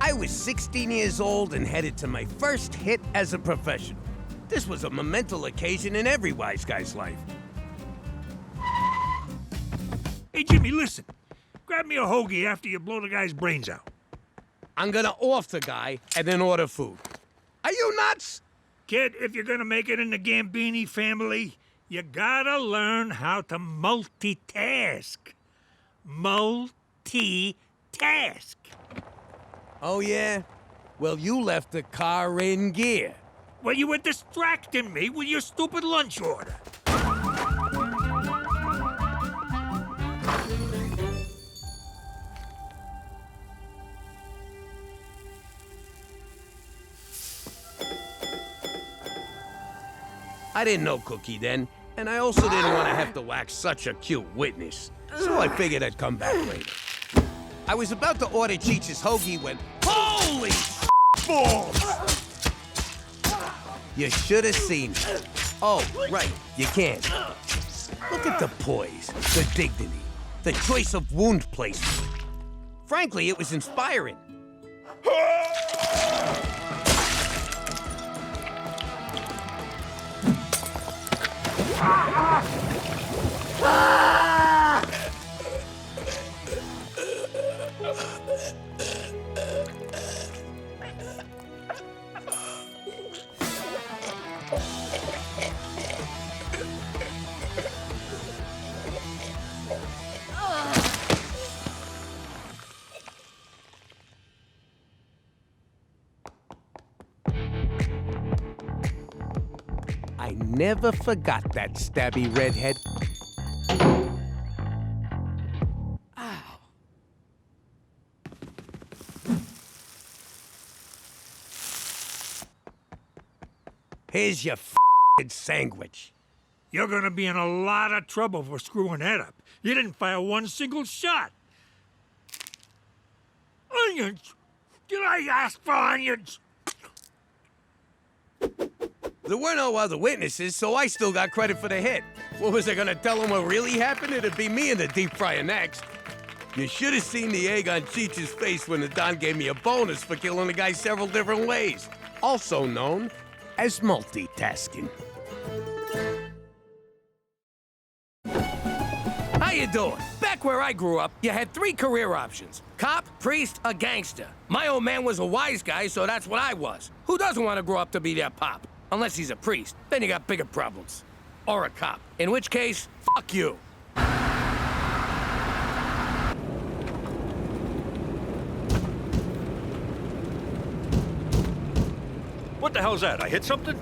I was 16 years old and headed to my first hit as a professional. This was a monumental occasion in every wise guy's life. Hey, Jimmy, listen. Grab me a hoagie after you blow the guy's brains out. I'm gonna off the guy and then order food. Are you nuts? Kid, if you're gonna make it in the Gambini family, you gotta learn how to multitask. Multitask. Oh, yeah? Well, you left the car in gear. Well, you were distracting me with your stupid lunch order. I didn't know Cookie then, and I also didn't want to have to wax such a cute witness. So I figured I'd come back later. I was about to order Cheech's hoagie when... Holy balls! You should have seen it. Oh, right, you can't. Look at the poise, the dignity, the choice of wound placement. Frankly, it was inspiring. I never forgot that stabby redhead. Ow. Here's your f***ing sandwich. You're gonna be in a lot of trouble for screwing that up. You didn't fire one single shot. Onions! Did I ask for onions? There were no other witnesses, so I still got credit for the hit. What was I gonna tell them what really happened? It'd be me in the deep fryer next. You should have seen the egg on Cheech's face when the Don gave me a bonus for killing the guy several different ways. Also known as multitasking. How you doing? Back where I grew up, you had 3 career options. Cop, priest, or gangster. My old man was a wise guy, so that's what I was. Who doesn't want to grow up to be their pop? Unless he's a priest. Then you got bigger problems. Or a cop. In which case, fuck you. What the hell's that? I hit something?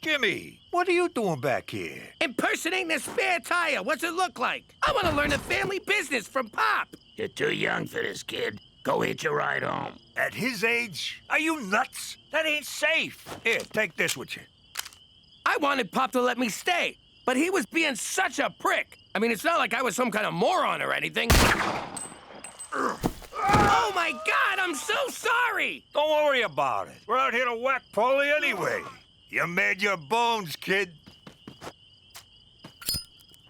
Jimmy, what are you doing back here? Impersonating a spare tire. What's it look like? I want to learn the family business from Pop. You're too young for this, kid. Go hitch a ride home. At his age? Are you nuts? That ain't safe. Here, take this with you. I wanted Pop to let me stay, but he was being such a prick. I mean, it's not like I was some kind of moron or anything. Oh my God, I'm so sorry! Don't worry about it. We're out here to whack Paulie anyway. You made your bones, kid.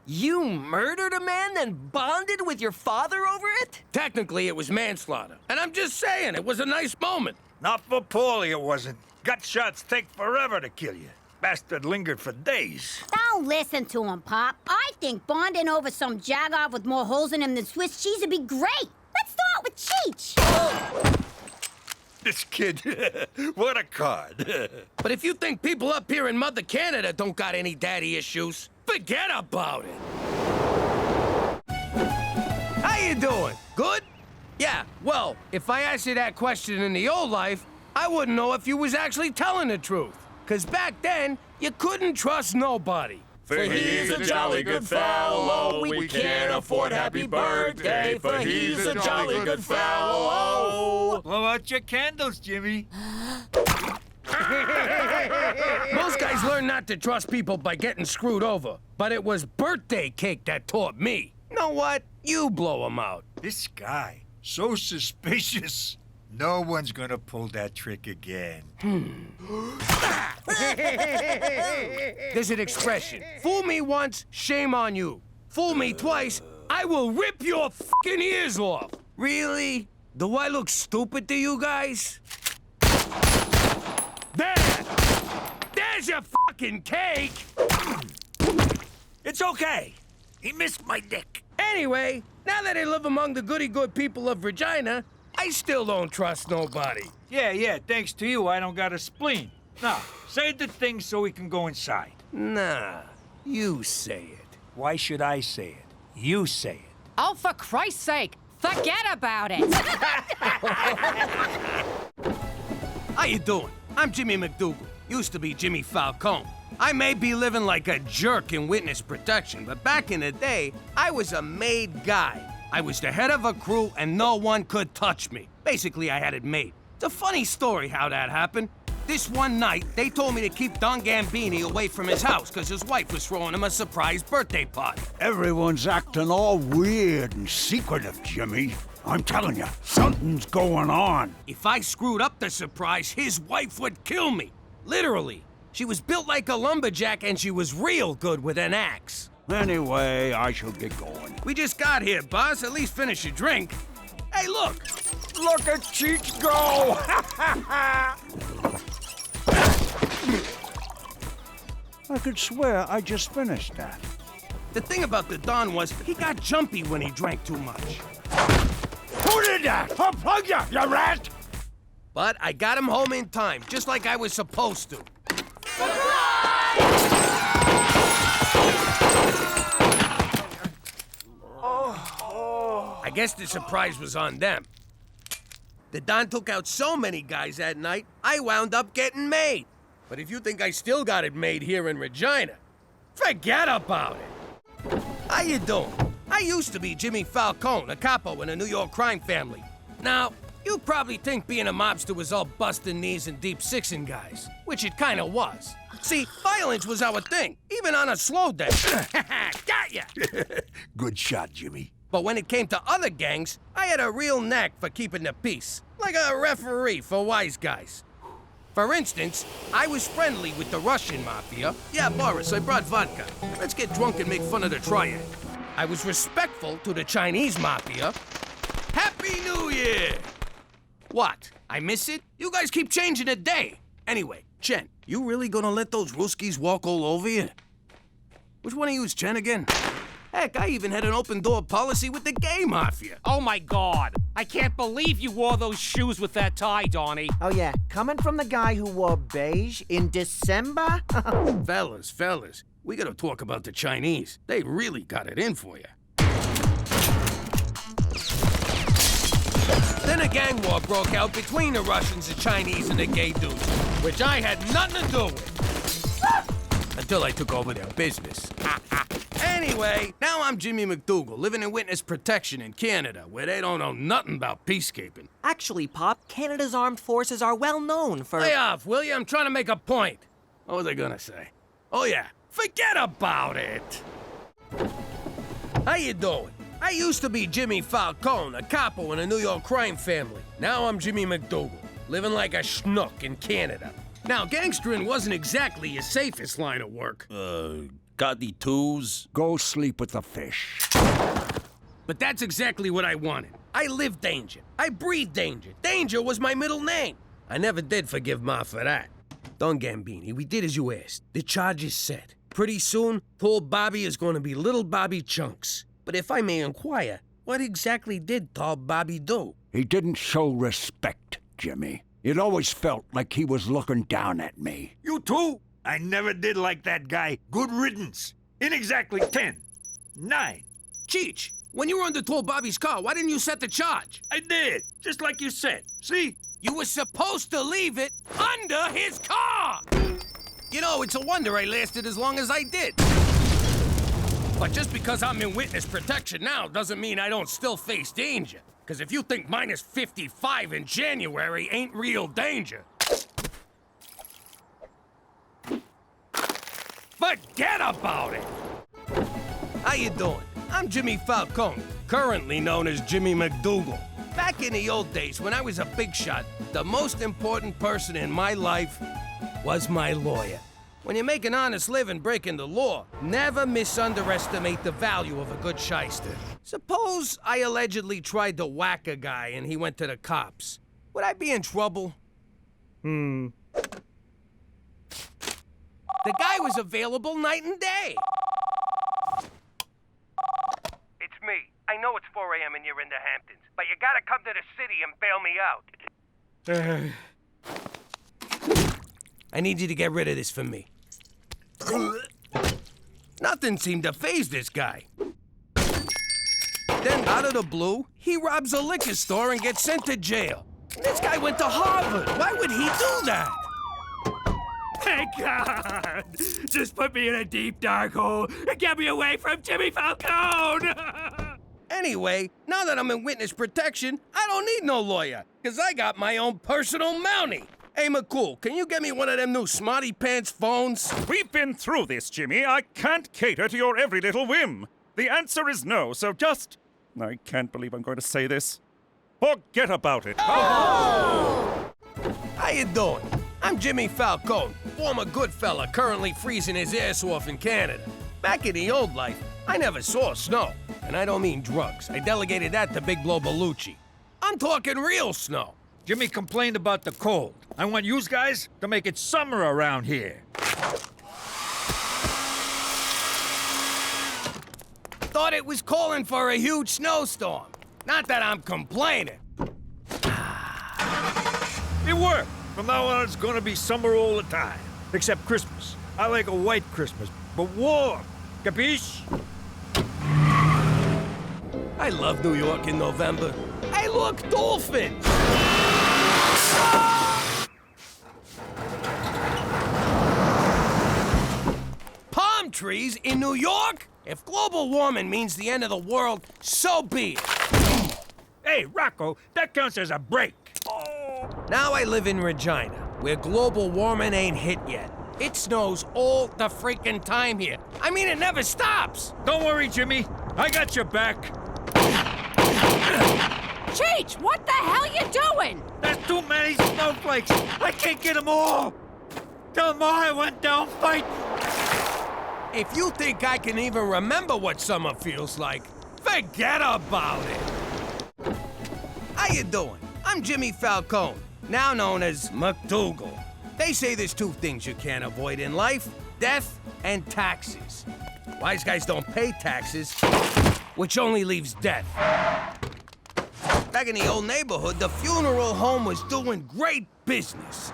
You murdered a man and bonded with your father over it? Technically, it was manslaughter. And I'm just saying, it was a nice moment. Not for Paulie, it wasn't. Gut shots take forever to kill you. Bastard lingered for days. Don't listen to him, Pop. I think bonding over some jagoff with more holes in him than Swiss cheese would be great. Let's start with Cheech. This kid, what a card. But if you think people up here in Mother Canada don't got any daddy issues, forget about it. How you doing? Good? Yeah, well, if I asked you that question in the old life, I wouldn't know if you was actually telling the truth. 'Cause back then, you couldn't trust nobody. For he's a jolly good fellow, we can't afford happy birthday, for he's a jolly good fellow. Blow out your candles, Jimmy. Most guys learn not to trust people by getting screwed over, but it was birthday cake that taught me. Know what? You blow 'em out. This guy, so suspicious. No one's gonna pull that trick again. There's an expression. Fool me once, shame on you. Fool me twice, I will rip your fucking ears off. Really? Do I look stupid to you guys? There! There's your fucking cake! It's okay. He missed my dick. Anyway, now that I live among the goody-good people of Regina, I still don't trust nobody. Yeah, thanks to you, I don't got a spleen. Now, say the thing so we can go inside. Nah, you say it. Why should I say it? You say it. Oh, for Christ's sake, forget about it. How you doing? I'm Jimmy MacDougal. Used to be Jimmy Falcone. I may be living like a jerk in witness protection, but back in the day, I was a made guy. I was the head of a crew and no one could touch me. Basically, I had it made. It's a funny story how that happened. This one night, they told me to keep Don Gambini away from his house because his wife was throwing him a surprise birthday party. Everyone's acting all weird and secretive, Jimmy. I'm telling you, something's going on. If I screwed up the surprise, his wife would kill me. Literally. She was built like a lumberjack and she was real good with an axe. Anyway, I shall get going. We just got here, boss. At least finish your drink. Hey, look! Look at Cheech go! I could swear I just finished that. The thing about the Don was he got jumpy when he drank too much. Who did that? Unplug ya, you rat! But I got him home in time, just like I was supposed to. I guess the surprise was on them. The Don took out so many guys that night, I wound up getting made. But if you think I still got it made here in Regina, forget about it. How you doing? I used to be Jimmy Falcone, a capo in a New York crime family. Now, you probably think being a mobster was all busting knees and deep sixing guys, which it kinda was. See, violence was our thing, even on a slow day. Got ya! Good shot, Jimmy. But when it came to other gangs, I had a real knack for keeping the peace, like a referee for wise guys. For instance, I was friendly with the Russian mafia. Yeah, Boris, I brought vodka. Let's get drunk and make fun of the triad. I was respectful to the Chinese mafia. Happy New Year! What? I miss it? You guys keep changing the day. Anyway, Chen, you really gonna let those Ruskies walk all over you? Which one of you is Chen again? Heck, I even had an open door policy with the gay mafia. Oh my God! I can't believe you wore those shoes with that tie, Donnie. Oh yeah, coming from the guy who wore beige in December? Fellas, we gotta talk about the Chinese. They really got it in for you. Then a gang war broke out between the Russians, the Chinese, and the gay dudes, which I had nothing to do with. Until I took over their business. Anyway, now I'm Jimmy MacDougal, living in witness protection in Canada, where they don't know nothing about peacekeeping. Actually, Pop, Canada's armed forces are well known for... Lay off, will you? I'm trying to make a point. What was I gonna say? Oh yeah, forget about it. How you doing? I used to be Jimmy Falcone, a capo in a New York crime family. Now I'm Jimmy MacDougal, living like a schnook in Canada. Now, gangstering wasn't exactly your safest line of work. Got the twos? Go sleep with the fish. But that's exactly what I wanted. I lived danger. I breathed danger. Danger was my middle name. I never did forgive Ma for that. Don Gambini, we did as you asked. The charge is set. Pretty soon, tall Bobby is going to be little Bobby Chunks. But if I may inquire, what exactly did tall Bobby do? He didn't show respect, Jimmy. It always felt like he was looking down at me. You too? I never did like that guy. Good riddance. In exactly 10, 9. Cheech, when you were under tall Bobby's car, why didn't you set the charge? I did, just like you said. See? You were supposed to leave it under his car! You know, it's a wonder I lasted as long as I did. But just because I'm in witness protection now doesn't mean I don't still face danger. Because if you think minus 55 in January ain't real danger, forget about it! How you doing? I'm Jimmy Falcone, currently known as Jimmy MacDougal. Back in the old days, when I was a big shot, the most important person in my life was my lawyer. When you make an honest living breaking the law, never misunderestimate the value of a good shyster. Suppose I allegedly tried to whack a guy and he went to the cops. Would I be in trouble? The guy was available night and day. It's me. I know it's 4 a.m. and you're in the Hamptons, but you gotta come to the city and bail me out. I need you to get rid of this for me. Nothing seemed to faze this guy. Then, out of the blue, he robs a liquor store and gets sent to jail. This guy went to Harvard. Why would he do that? Thank God! Just put me in a deep, dark hole and get me away from Jimmy Falcone! Anyway, now that I'm in witness protection, I don't need no lawyer, because I got my own personal Mountie. Hey, McCool, can you get me one of them new smarty pants phones? We've been through this, Jimmy. I can't cater to your every little whim. The answer is no, so just... I can't believe I'm going to say this. Forget about it. How you doing? I'm Jimmy Falcone, former good fella currently freezing his ass off in Canada. Back in the old life, I never saw snow. And I don't mean drugs. I delegated that to Big Blow Bellucci. I'm talking real snow. Jimmy complained about the cold. I want you guys to make it summer around here. Thought it was calling for a huge snowstorm. Not that I'm complaining. It worked. From now on, it's gonna be summer all the time. Except Christmas. I like a white Christmas, but warm. Capiche? I love New York in November. Hey, look, dolphins! Palm trees in New York? If global warming means the end of the world, so be it. Hey, Rocco, that counts as a break. Now I live in Regina, where global warming ain't hit yet. It snows all the freaking time here. I mean, it never stops. Don't worry, Jimmy. I got your back. Cheech, what the hell you doing? There's too many snowflakes. I can't get them all. Tell them all I went down fighting. If you think I can even remember what summer feels like, forget about it. How you doing? I'm Jimmy Falcone, now known as MacDougal. They say there's two things you can't avoid in life, death and taxes. Wise guys don't pay taxes, which only leaves death. Back in the old neighborhood, the funeral home was doing great business.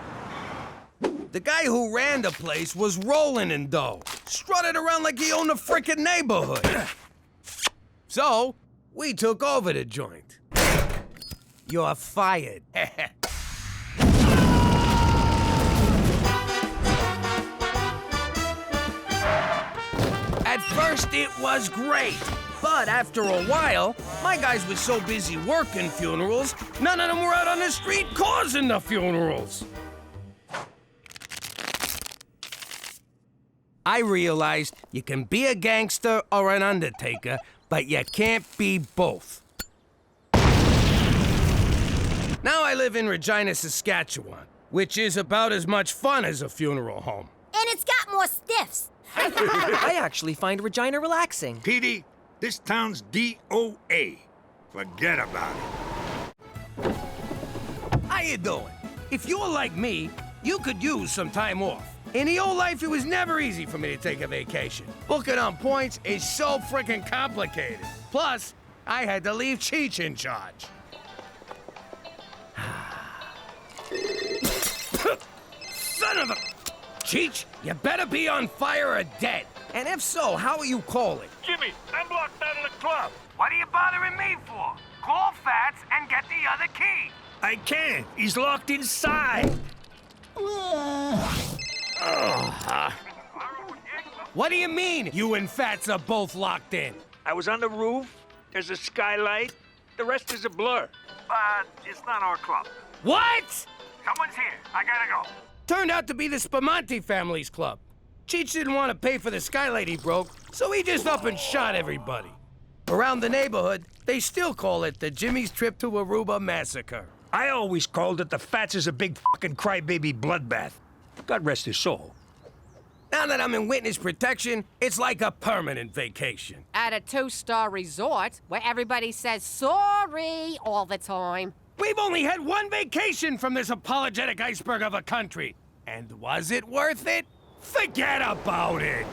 The guy who ran the place was rolling in dough, strutted around like he owned the frickin' neighborhood. So, we took over the joint. You're fired. At first, it was great. But after a while, my guys were so busy working funerals, none of them were out on the street causing the funerals. I realized you can be a gangster or an undertaker, but you can't be both. Now I live in Regina, Saskatchewan, which is about as much fun as a funeral home. And it's got more stiffs. I actually find Regina relaxing. Petey, this town's DOA. Forget about it. How you doing? If you're like me, you could use some time off. In the old life, it was never easy for me to take a vacation. Booking on points is so freaking complicated. Plus, I had to leave Cheech in charge. Son of a... Cheech, you better be on fire or dead. And if so, how are you calling? Jimmy, I'm locked out of the club. What are you bothering me for? Call Fats and get the other key. I can't. He's locked inside. What do you mean, you and Fats are both locked in? I was on the roof. There's a skylight. The rest is a blur. But it's not our club. What? Someone's here. I gotta go. Turned out to be the Spamanti family's club. Cheech didn't want to pay for the skylight he broke, so he just up and shot everybody. Around the neighborhood, they still call it the Jimmy's Trip to Aruba Massacre. I always called it the Fats is a big fucking crybaby bloodbath. God rest his soul. Now that I'm in witness protection, it's like a permanent vacation. At a 2-star resort where everybody says sorry all the time. We've only had one vacation from this apologetic iceberg of a country. And was it worth it? Forget about it!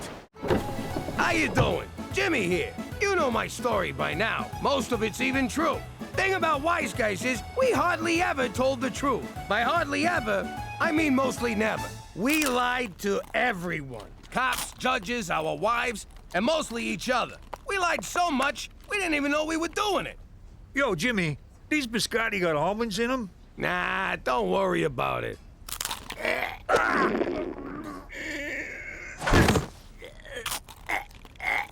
How you doing? Jimmy here. You know my story by now. Most of it's even true. Thing about wise guys is we hardly ever told the truth. By hardly ever, I mean mostly never. We lied to everyone. Cops, judges, our wives, and mostly each other. We lied so much, we didn't even know we were doing it. Yo, Jimmy, these biscotti got almonds in them? Nah, don't worry about it.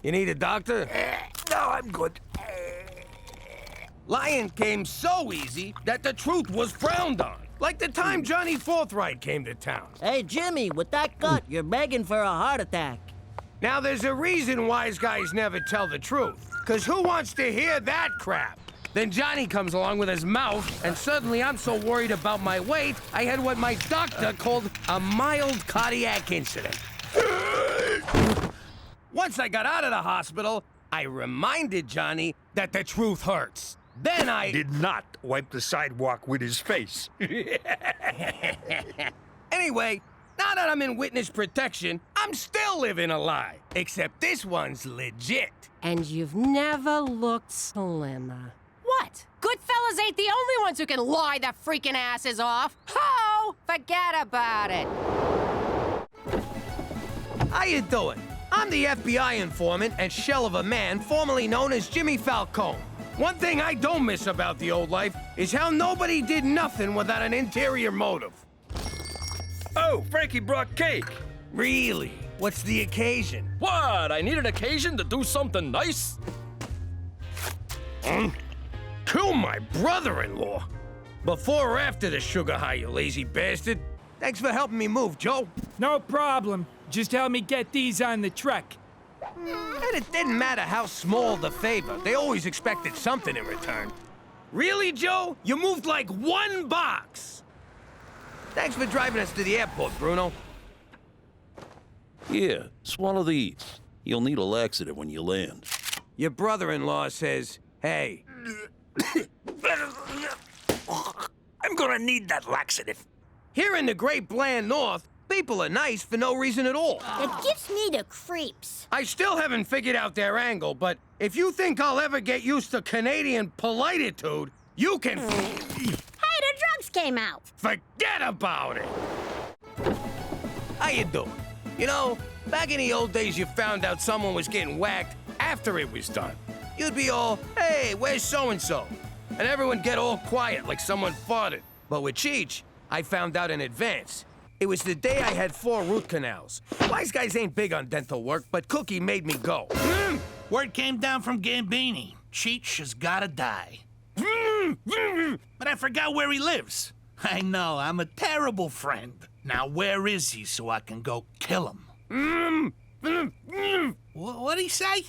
You need a doctor? No, I'm good. Lying came so easy that the truth was frowned on. Like the time Johnny Forthright came to town. Hey, Jimmy, with that gut, you're begging for a heart attack. Now, there's a reason wise guys never tell the truth. Because who wants to hear that crap? Then Johnny comes along with his mouth, and suddenly I'm so worried about my weight, I had what my doctor called a mild cardiac incident. Once I got out of the hospital, I reminded Johnny that the truth hurts. Then I did not wipe the sidewalk with his face. Anyway, now that I'm in witness protection, I'm still living a lie. Except this one's legit. And you've never looked slimmer. What? Goodfellas ain't the only ones who can lie their freaking asses off. Ho! Forget about it. How you doing? I'm the FBI informant and shell of a man formerly known as Jimmy Falcone. One thing I don't miss about the old life is how nobody did nothing without an interior motive. Oh, Frankie brought cake. Really? What's the occasion? What? I need an occasion to do something nice? Kill my brother-in-law. Before or after the sugar high, you lazy bastard? Thanks for helping me move, Joe. No problem. Just help me get these on the truck. And it didn't matter how small the favor. They always expected something in return. Really, Joe? You moved like one box. Thanks for driving us to the airport, Bruno. Here, swallow these. You'll need a laxative when you land. Your brother-in-law says, hey. I'm gonna need that laxative. Here in the great bland north, people are nice for no reason at all. It gives me the creeps. I still haven't figured out their angle, but if you think I'll ever get used to Canadian polititude, you can... Hey, the drugs came out. Forget about it. How you doing? You know, back in the old days, you found out someone was getting whacked after it was done. You'd be all, hey, where's so-and-so? And everyone get all quiet like someone farted. But with Cheech, I found out in advance. It was the day I had 4 root canals. Wise guys ain't big on dental work, but Cookie made me go. Word came down from Gambini. Cheech has gotta die. But I forgot where he lives. I know, I'm a terrible friend. Now where is he so I can go kill him? What'd he say?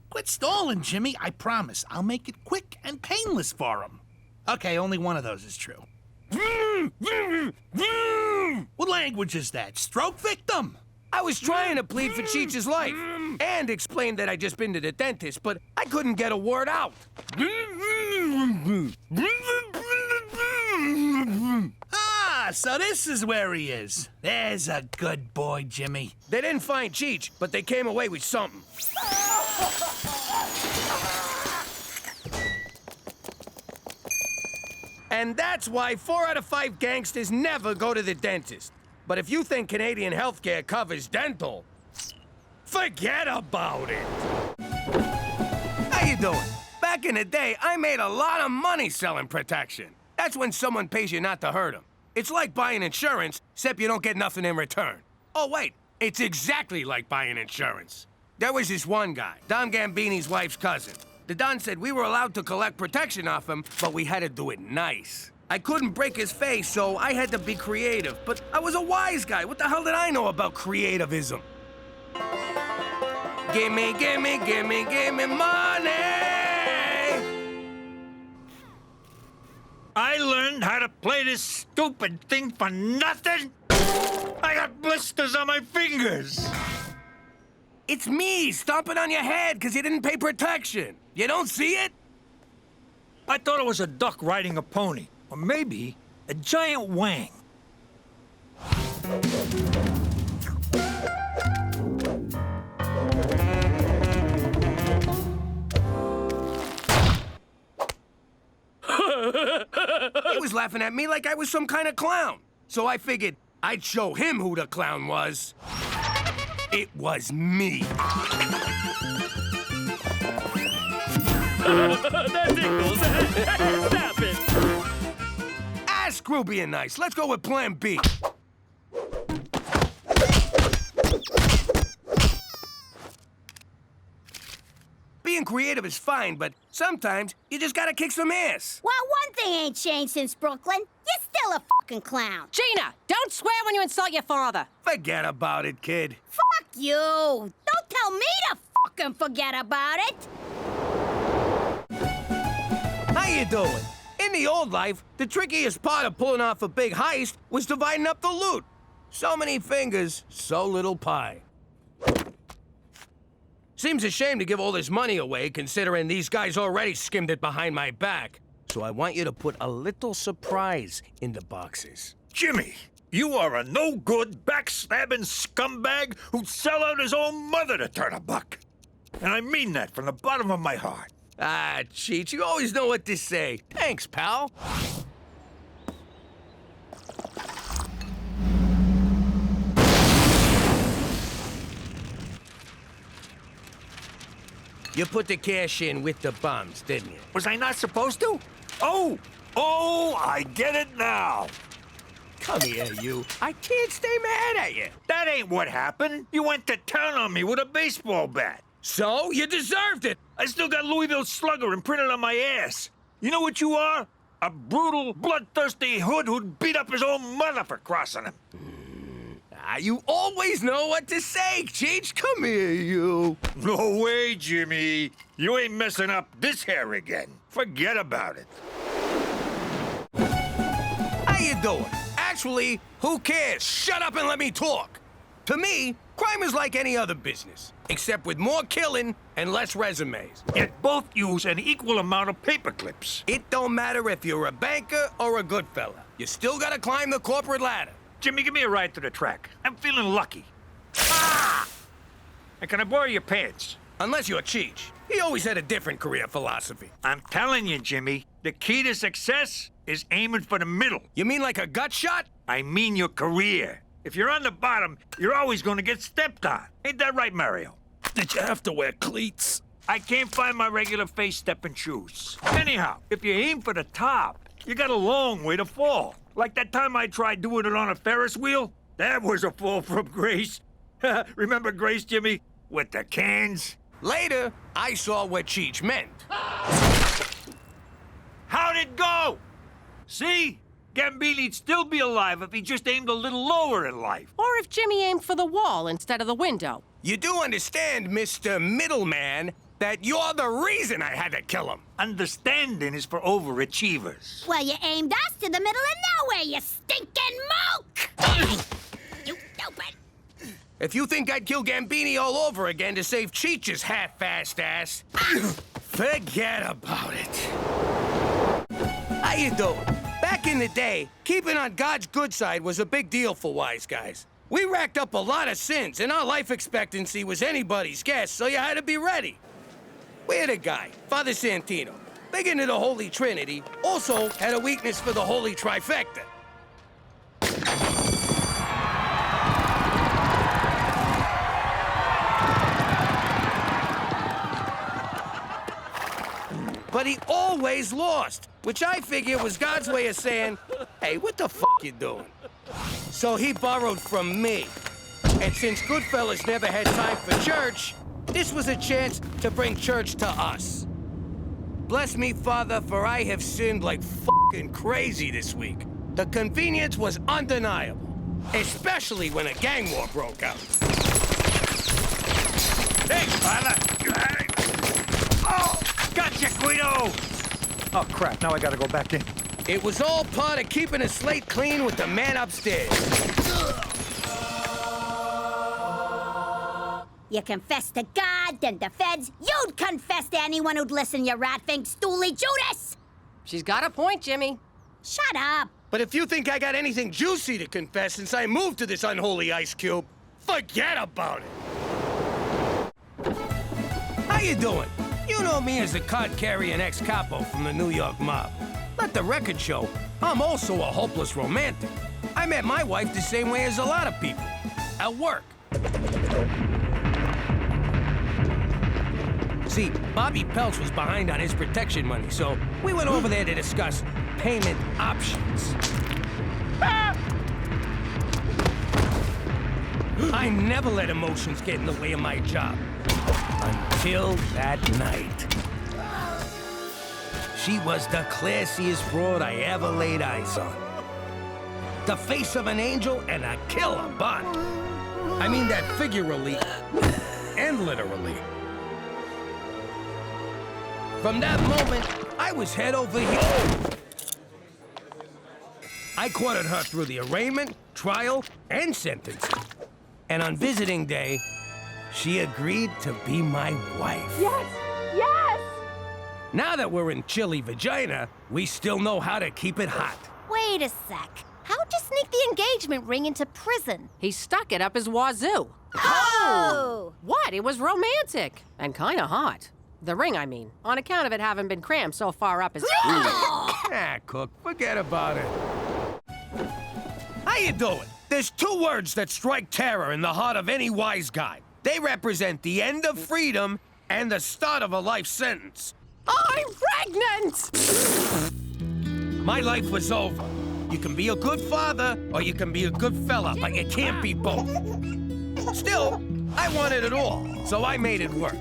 Quit stalling, Jimmy. I promise. I'll make it quick and painless for him. Okay, only one of those is true. What language is that? Stroke victim? I was trying to plead for Cheech's life and explain that I'd just been to the dentist, but I couldn't get a word out. Ah, so this is where he is. There's a good boy, Jimmy. They didn't find Cheech, but they came away with something. And that's why 4 out of 5 gangsters never go to the dentist. But if you think Canadian healthcare covers dental, forget about it. How you doing? Back in the day, I made a lot of money selling protection. That's when someone pays you not to hurt them. It's like buying insurance, except you don't get nothing in return. Oh, wait, it's exactly like buying insurance. There was this one guy, Don Gambini's wife's cousin. The Don said we were allowed to collect protection off him, but we had to do it nice. I couldn't break his face, so I had to be creative. But I was a wise guy. What the hell did I know about creativism? Gimme, gimme, gimme, gimme money! I learned how to play this stupid thing for nothing? I got blisters on my fingers. It's me stomping on your head because you didn't pay protection. You don't see it? I thought it was a duck riding a pony. Or maybe a giant wang. He was laughing at me like I was some kind of clown. So I figured I'd show him who the clown was. It was me. That tickles. Stop it. Ah, screw being nice. Let's go with plan B. Being creative is fine, but sometimes you just gotta kick some ass. Well, one thing ain't changed since Brooklyn. You're still a fucking clown. Gina, don't swear when you insult your father. Forget about it, kid. Fuck you. Don't tell me to fucking forget about it. How you doing? In the old life, the trickiest part of pulling off a big heist was dividing up the loot. So many fingers, so little pie. Seems a shame to give all this money away, considering these guys already skimmed it behind my back. So I want you to put a little surprise in the boxes. Jimmy, you are a no-good, backstabbing scumbag who'd sell out his own mother to turn a buck. And I mean that from the bottom of my heart. Ah, Cheech, you always know what to say. Thanks, pal. You put the cash in with the bums, didn't you? Was I not supposed to? Oh, I get it now. Come here, you. I can't stay mad at you. That ain't what happened. You went to town on me with a baseball bat. So? You deserved it. I still got Louisville Slugger imprinted on my ass. You know what you are? A brutal, bloodthirsty hood who'd beat up his own mother for crossing him. You always know what to say, Cheech. Come here, you. No way, Jimmy. You ain't messing up this hair again. Forget about it. How you doing? Actually, who cares? Shut up and let me talk. To me, crime is like any other business, except with more killing and less resumes. Yet both use an equal amount of paper clips. It don't matter if you're a banker or a good fella. You still gotta climb the corporate ladder. Jimmy, give me a ride to the track. I'm feeling lucky. Ah! And can I borrow your pants? Unless you're Cheech. He always had a different career philosophy. I'm telling you, Jimmy, the key to success is aiming for the middle. You mean like a gut shot? I mean your career. If you're on the bottom, you're always going to get stepped on. Ain't that right, Mario? Did you have to wear cleats? I can't find my regular face-stepping shoes. Anyhow, if you aim for the top, you got a long way to fall. Like that time I tried doing it on a Ferris wheel? That was a fall from grace. Remember Grace, Jimmy? With the cans? Later, I saw what Cheech meant. How'd it go? See? Gambini'd still be alive if he just aimed a little lower in life. Or if Jimmy aimed for the wall instead of the window. You do understand, Mr. Middleman, that you're the reason I had to kill him. Understanding is for overachievers. Well, you aimed us to the middle of nowhere, you stinking moke! You stupid! If you think I'd kill Gambini all over again to save Cheech's half-assed ass, forget about it. How you doing? Back in the day, keeping on God's good side was a big deal for wise guys. We racked up a lot of sins, and our life expectancy was anybody's guess, so you had to be ready. We had a guy, Father Santino, big into the Holy Trinity, also had a weakness for the Holy Trifecta. But he always lost, which I figure was God's way of saying, hey, what the f*** you doing? So he borrowed from me. And since Goodfellas never had time for church, this was a chance to bring church to us. Bless me, Father, for I have sinned like f***ing crazy this week. The convenience was undeniable, especially when a gang war broke out. Hey, fella! Oh, gotcha, Guido! Oh, crap, now I gotta go back in. It was all part of keeping a slate clean with the man upstairs. You confess to God, then the feds. You'd confess to anyone who'd listen, you rat-fink stoolie Judas! She's got a point, Jimmy. Shut up! But if you think I got anything juicy to confess since I moved to this unholy ice cube, forget about it. How you doing? You know me as a card-carrying ex-capo from the New York mob. Let the record show, I'm also a hopeless romantic. I met my wife the same way as a lot of people, at work. See, Bobby Peltz was behind on his protection money, so we went over there to discuss payment options. I never let emotions get in the way of my job. Until that night. She was the classiest broad I ever laid eyes on. The face of an angel and a killer body. I mean that figuratively and literally. From that moment, I was head over heels. I courted her through the arraignment, trial, and sentencing. And on visiting day, she agreed to be my wife. Yes! Yes! Now that we're in chilly Regina, we still know how to keep it hot. Wait a sec. How'd you sneak the engagement ring into prison? He stuck it up his wazoo. Oh! What? It was romantic. And kinda hot. The ring, I mean. On account of it having been crammed so far up his... Ah, Cook, forget about it. How you doing? There's two words that strike terror in the heart of any wise guy. They represent the end of freedom and the start of a life sentence. I'm pregnant! My life was over. You can be a good father or you can be a good fella, but you can't be both. Still, I wanted it all, so I made it work.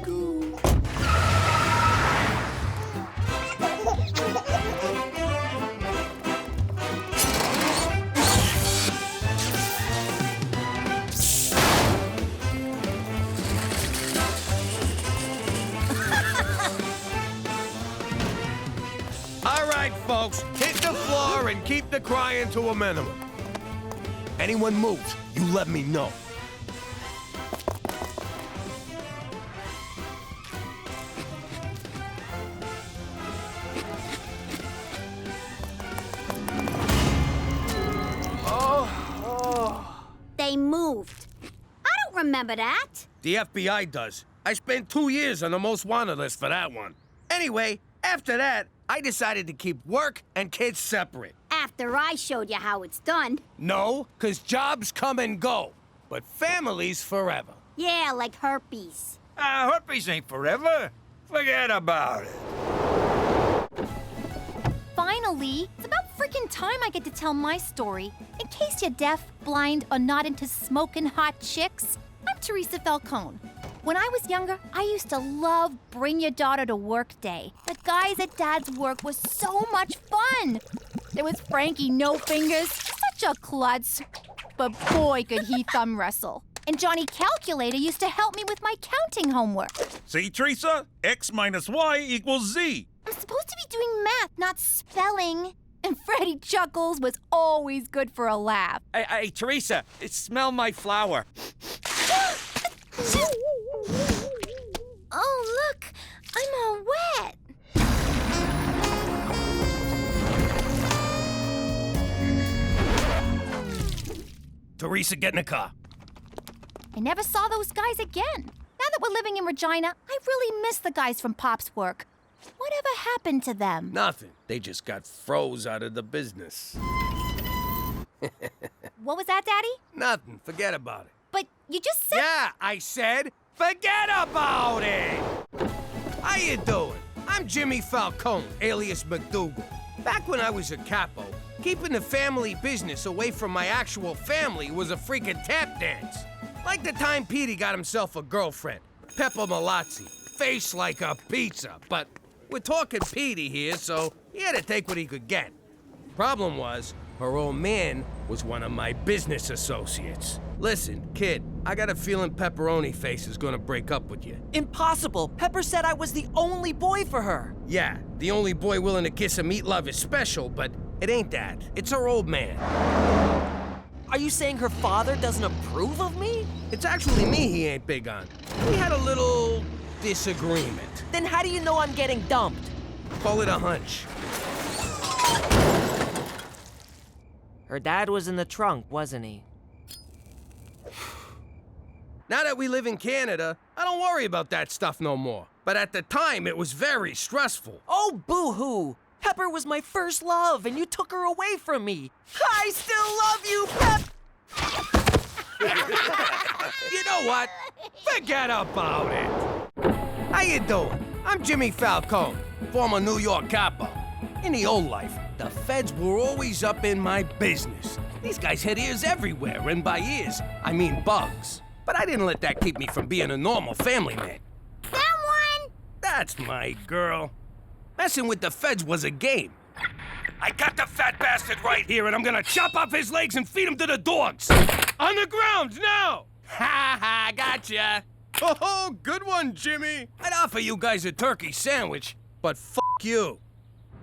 All right, folks, hit the floor and keep the crying to a minimum. Anyone moves, you let me know. They moved. I don't remember that. The FBI does. I spent 2 years on the most wanted list for that one. Anyway, after that, I decided to keep work and kids separate. After I showed you how it's done. No, 'cause jobs come and go, but families forever. Yeah, like herpes. Herpes ain't forever. Forget about it. Finally, it's about freaking time I get to tell my story. In case you're deaf, blind, or not into smoking hot chicks, I'm Teresa Falcone. When I was younger, I used to love Bring Your Daughter to Work Day. The guys at Dad's work was so much fun. There was Frankie No Fingers, such a klutz, but boy could he thumb wrestle. And Johnny Calculator used to help me with my counting homework. See, Teresa? X minus Y equals Z. I'm supposed to be doing math, not spelling. And Freddie Chuckles was always good for a laugh. Hey, Teresa, smell my flower. Oh, look, I'm all wet. Teresa, get in the car. I never saw those guys again. Now that we're living in Regina, I really miss the guys from Pop's work. Whatever happened to them? Nothing. They just got froze out of the business. What was that, Daddy? Nothing. Forget about it. But you just said... Yeah, I said, forget about it! How you doing? I'm Jimmy Falcone, alias MacDougal. Back when I was a capo, keeping the family business away from my actual family was a freaking tap dance. Like the time Petey got himself a girlfriend, Pepper Malazzi, face like a pizza, but we're talking Petey here, so he had to take what he could get. Problem was, her old man was one of my business associates. Listen, kid, I got a feeling Pepperoni Face is gonna break up with you. Impossible. Pepper said I was the only boy for her. Yeah, the only boy willing to kiss a meatloaf is special, but it ain't that. It's her old man. Are you saying her father doesn't approve of me? It's actually me he ain't big on. We had a little disagreement. Then how do you know I'm getting dumped? Call it a hunch. Her dad was in the trunk, wasn't he? Now that we live in Canada, I don't worry about that stuff no more. But at the time, it was very stressful. Oh, boo-hoo! Pepper was my first love, and you took her away from me. I still love you, Pep! You know what? Forget about it. How you doing? I'm Jimmy Falcone, former New York capo. In the old life, the feds were always up in my business. These guys had ears everywhere, and by ears, I mean bugs. But I didn't let that keep me from being a normal family man. Someone! That's my girl. Messing with the feds was a game. I got the fat bastard right here, and I'm gonna chop off his legs and feed him to the dogs. On the ground, now! Ha ha, gotcha. Oh, good one, Jimmy. I'd offer you guys a turkey sandwich, but fuck you.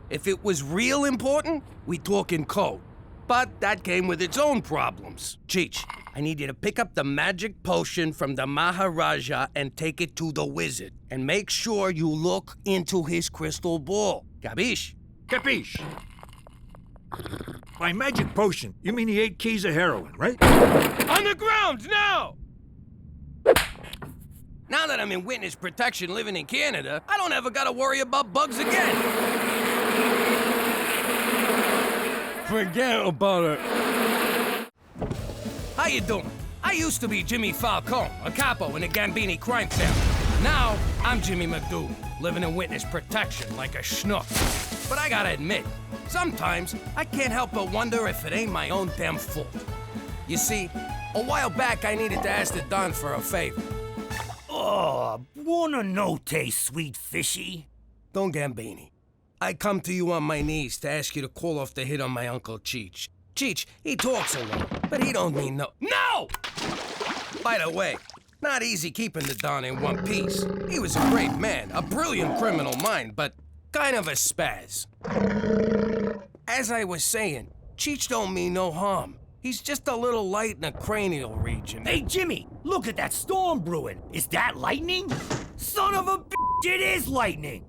If it was real important, we talk in code. But that came with its own problems. Cheech, I need you to pick up the magic potion from the Maharaja and take it to the wizard. And make sure you look into his crystal ball. Capiche? Capiche? By magic potion, you mean the 8 keys of heroin, right? On the ground, now! Now that I'm in witness protection living in Canada, I don't ever gotta worry about bugs again. Forget about it. How you doing? I used to be Jimmy Falcone, a capo in the Gambini crime family. Now, I'm Jimmy MacDougal, living in witness protection like a schnook. But I gotta admit, sometimes I can't help but wonder if it ain't my own damn fault. You see, a while back I needed to ask the Don for a favor. Oh, buona notte, sweet fishy. Don Gambini, I come to you on my knees to ask you to call off the hit on my Uncle Cheech. Cheech, he talks a lot, but he don't mean no. No! By the way, not easy keeping the Don in one piece. He was a great man, a brilliant criminal mind, but kind of a spaz. As I was saying, Cheech don't mean no harm. He's just a little light in the cranial region. Hey, Jimmy, look at that storm brewing. Is that lightning? Son of a bitch, it is lightning!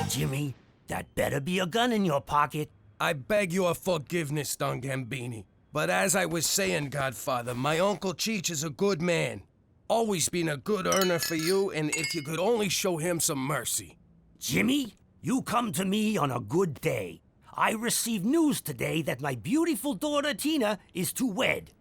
Jimmy, that better be a gun in your pocket. I beg your forgiveness, Don Gambini. But as I was saying, Godfather, my Uncle Cheech is a good man. Always been a good earner for you, and if you could only show him some mercy. Jimmy, you come to me on a good day. I received news today that my beautiful daughter Tina is to wed.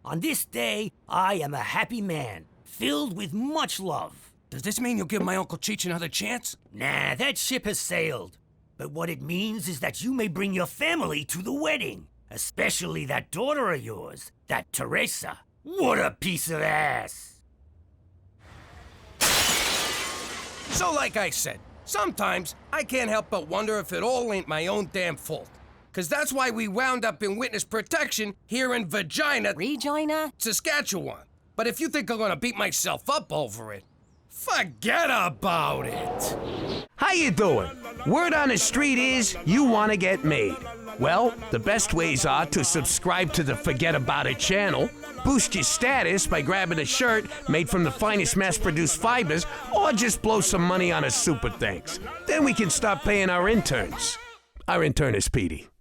On this day, I am a happy man, filled with much love. Does this mean you'll give my Uncle Cheech another chance? Nah, that ship has sailed. But what it means is that you may bring your family to the wedding. Especially that daughter of yours, that Teresa. What a piece of ass! So like I said, sometimes I can't help but wonder if it all ain't my own damn fault. 'Cause that's why we wound up in witness protection here in Regina, Saskatchewan. But if you think I'm gonna beat myself up over it, forget about it. How you doing? Word on the street is you want to get made. Well, the best ways are to subscribe to the Fugget About It channel, boost your status by grabbing a shirt made from the finest mass-produced fibers, or just blow some money on a super thanks. Then we can start paying our interns. Our intern is Petey.